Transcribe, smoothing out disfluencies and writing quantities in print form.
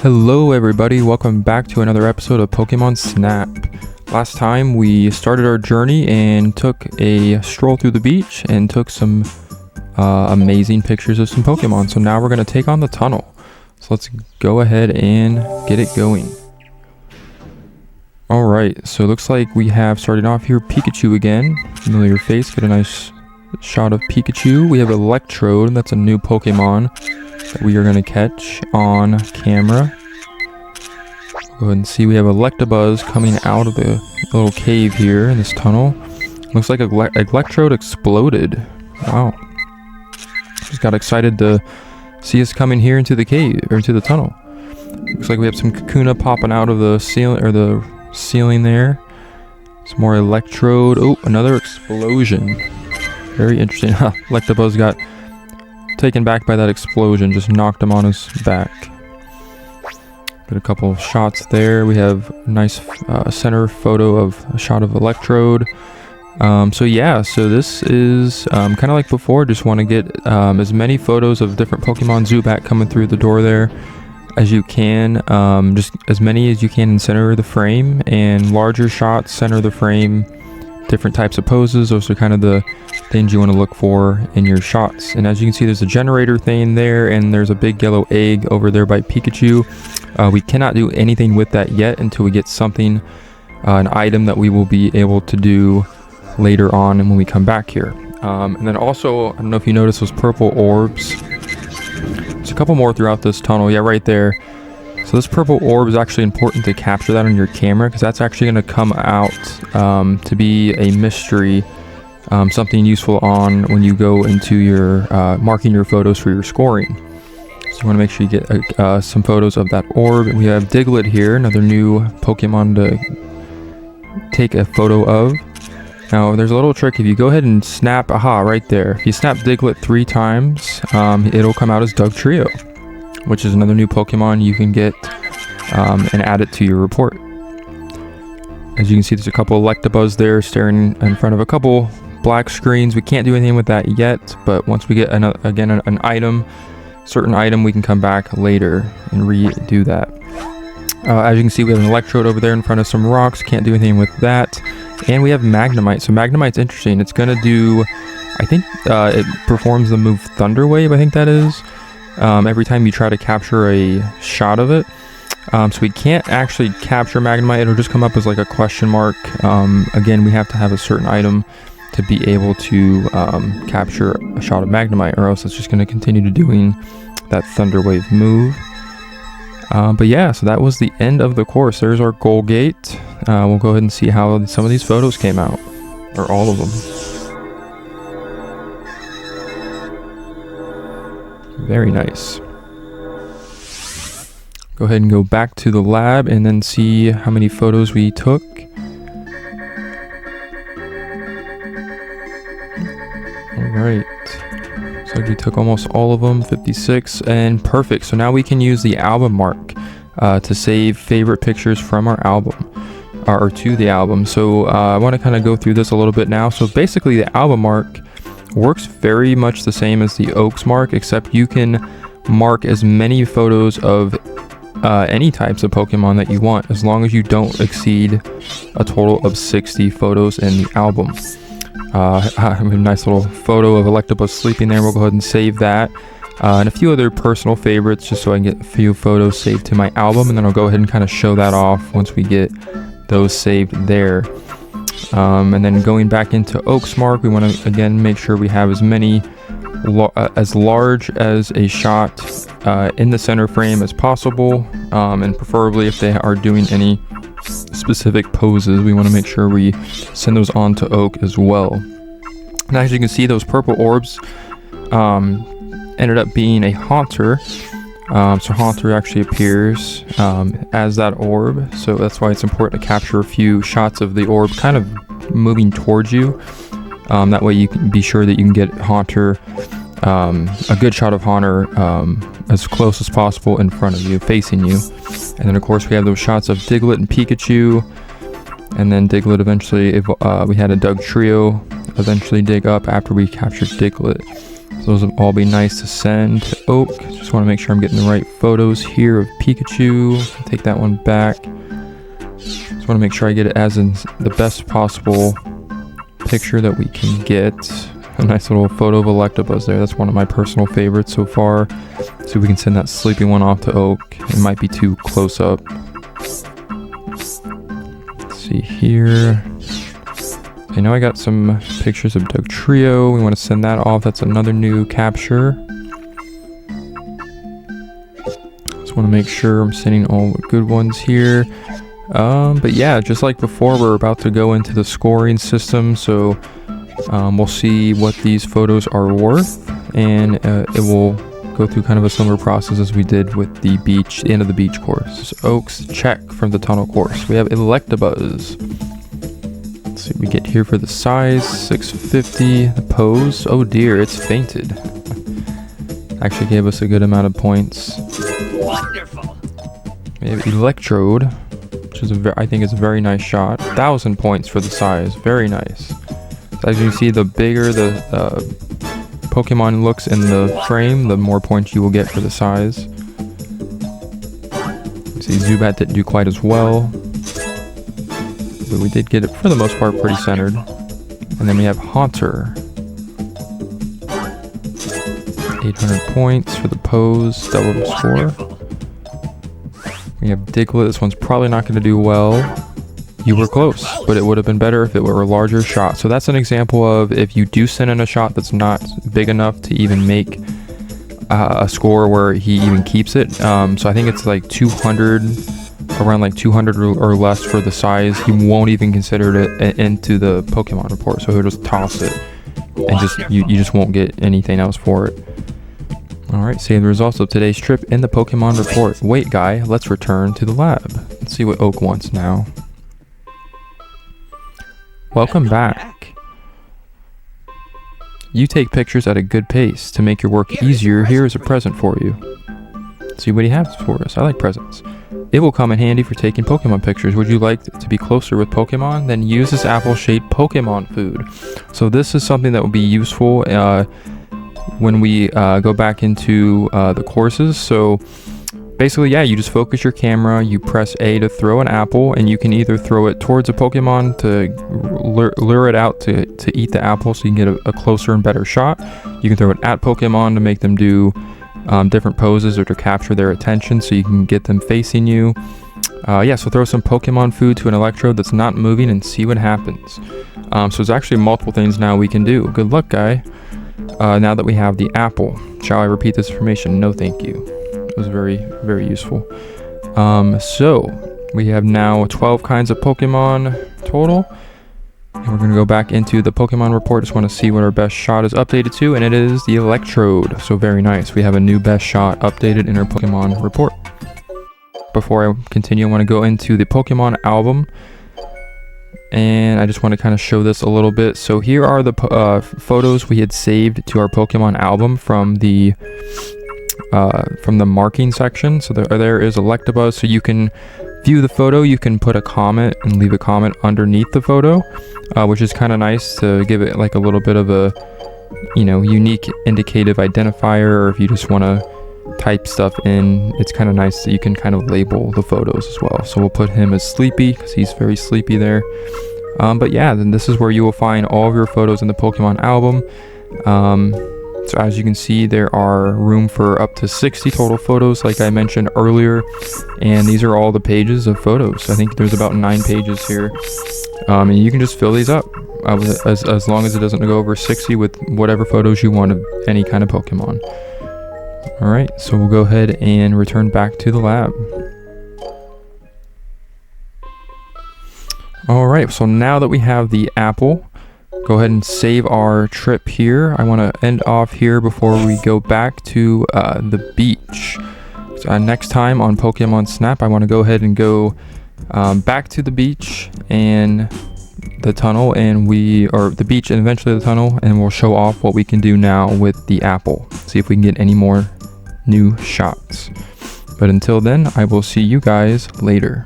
Hello everybody, welcome back to another episode of Pokemon Snap. Last time we started our journey and took a stroll through the beach and took some amazing pictures of some Pokemon. So now we're going to take on the tunnel. So let's go ahead and get it going. Alright, so it looks like we have starting off here Pikachu again. Familiar face, get a nice shot of Pikachu. We have Electrode, that's a new Pokemon that we are going to catch on camera. Go ahead and see we have Electabuzz coming out of the little cave here in this tunnel. Looks like Electrode exploded. Wow. Just got excited to see us coming here into the cave, or into the tunnel. Looks like we have some Kakuna popping out of the ceiling, or the ceiling there. Some more Electrode. Oh, another explosion. Very interesting. Electabuzz got taken back by that explosion, just knocked him on his back. Get a couple of shots there. We have a nice center photo of a shot of Electrode. So this is kind of like before. Just want to get as many photos of different Pokemon Zubat coming through the door there as you can. Just as many as you can in center of the frame, and larger shots center of the frame. Different types of poses, those are kind of the things you want to look for in your shots. And as you can see, there's a generator thing there, and there's a big yellow egg over there by Pikachu. We cannot do anything with that yet until we get something, an item that we will be able to do later on and when we come back here. And then also, I don't know if you noticed those purple orbs. There's a couple more throughout this tunnel. Yeah, right there. So this purple orb is actually important to capture that on your camera, because that's actually going to come out to be a mystery, something useful on when you go into your marking your photos for your scoring. So you want to make sure you get some photos of that orb. We have Diglett here, another new Pokemon to take a photo of. Now there's a little trick. If you go ahead and snap, right there. If you snap Diglett 3 times, it'll come out as Dugtrio, which is another new Pokemon you can get and add it to your report. As you can see, there's a couple Electabuzz there staring in front of a couple black screens. We can't do anything with that yet, but once we get an item, certain item, we can come back later and redo that. As you can see, we have an Electrode over there in front of some rocks. Can't do anything with that. And we have Magnemite. So Magnemite's interesting. It's going to do, I think it performs the move Thunder Wave, I think that is. Every time you try to capture a shot of it. So we can't actually capture Magnemite. It'll just come up as like a question mark. Again, we have to have a certain item to be able to capture a shot of Magnemite, or else it's just going to continue to doing that Thunder Wave move. But yeah, so that was the end of the course. There's our goal gate. We'll go ahead and see how some of these photos came out, or all of them. Very nice. Go ahead and go back to the lab and then see how many photos we took. Alright. So we took almost all of them, 56, and perfect. So now we can use the album mark to save favorite pictures from our album, or to the album. So I want to kind of go through this a little bit now. So basically the album mark works very much the same as the Oaks mark, except you can mark as many photos of any types of Pokemon that you want, as long as you don't exceed a total of 60 photos in the album. A nice little photo of Electabuzz sleeping there. We'll go ahead and save that. And a few other personal favorites, just so I can get a few photos saved to my album, and then I'll go ahead and kind of show that off once we get those saved there. And then going back into Oaks mark, we want to again make sure we have as many as large as a shot in the center frame as possible, and preferably if they are doing any specific poses, we want to make sure we send those on to Oak as well. And as you can see, those purple orbs ended up being a Haunter. So Haunter actually appears as that orb, so that's why it's important to capture a few shots of the orb kind of moving towards you. That way you can be sure that you can get Haunter, a good shot of Haunter as close as possible in front of you, facing you. And then of course we have those shots of Diglett and Pikachu, and then Diglett eventually, we had a Dugtrio eventually dig up after we captured Diglett. Those will all be nice to send to Oak. Just want to make sure I'm getting the right photos here of Pikachu. Take that one back. Just want to make sure I get it as in the best possible picture that we can get. A nice little photo of Electabuzz there. That's one of my personal favorites so far. See if we can send that sleepy one off to Oak. It might be too close up. Let's see here. I know I got some pictures of Doug Trio. We want to send that off. That's another new capture. Just want to make sure I'm sending all the good ones here. But yeah, just like before, we're about to go into the scoring system. So we'll see what these photos are worth. And it will go through kind of a similar process as we did with the beach, the end of the beach course. Oaks, check from the tunnel course. We have Electabuzz. See what we get here for the size, 650. The pose, oh dear, it's fainted. Actually gave us a good amount of points. Wonderful. We have Electrode, which is I think is a very nice shot. 1,000 points for the size, very nice. So as you can see, the bigger the Pokemon looks in the frame, the more points you will get for the size. You see Zubat didn't do quite as well, but we did get it for the most part pretty centered. And then we have Haunter. 800 points for the pose, double the score. We have Diglett. This one's probably not going to do well. You were close, but it would have been better if it were a larger shot. So that's an example of if you do send in a shot that's not big enough to even make a score where he even keeps it. So I think it's like 200, around like 200 or less for the size. He won't even consider it into the Pokemon report. So he'll just toss it and just you just won't get anything else for it. All right, save the results of today's trip in the Pokemon report. Wait, guy, let's return to the lab. Let's see what Oak wants now. Welcome back. You take pictures at a good pace. To make your work easier, here is a present for you. Let's see what he has for us. I like presents. It will come in handy for taking Pokemon pictures. Would you like to be closer with Pokemon? Then use this apple-shaped Pokemon food. So this is something that will be useful when we go back into the courses. So basically, yeah, you just focus your camera, you press A to throw an apple, and you can either throw it towards a Pokemon to lure it out to eat the apple so you can get a closer and better shot. You can throw it at Pokemon to make them do different poses or to capture their attention so you can get them facing you. Yeah, so throw some Pokemon food to an Electrode that's not moving and see what happens. So there's actually multiple things now we can do. Good luck, guy. Now that we have the apple. Shall I repeat this information? No, thank you. It was very, very useful. So we have now 12 kinds of Pokemon total. And we're going to go back into the Pokemon report. Just want to see what our best shot is updated to, and it is the Electrode. So very nice. We have a new best shot updated in our Pokemon report. Before I continue, I want to go into the Pokemon album. And I just want to kind of show this a little bit. So here are the photos we had saved to our Pokemon album from the marking section. So there is Electabuzz. So you can view the photo. You can put a comment and leave a comment underneath the photo, which is kind of nice to give it like a little bit of a, unique indicative identifier. Or if you just want to type stuff in, it's kind of nice that you can kind of label the photos as well. So we'll put him as Sleepy because he's very sleepy there. But yeah, then this is where you will find all of your photos in the Pokemon album. So as you can see, there are room for up to 60 total photos, like I mentioned earlier. And these are all the pages of photos. I think there's about 9 pages here. And you can just fill these up as long as it doesn't go over 60 with whatever photos you want of any kind of Pokemon. Alright, so we'll go ahead and return back to the lab. Alright, so now that we have the apple, go ahead and save our trip here. I want to end off here before we go back to the beach. So next time on Pokemon Snap, I want to go ahead and go back to the beach and the tunnel, or the beach and eventually the tunnel, and we'll show off what we can do now with the apple. See if we can get any more new shots. But until then, I will see you guys later.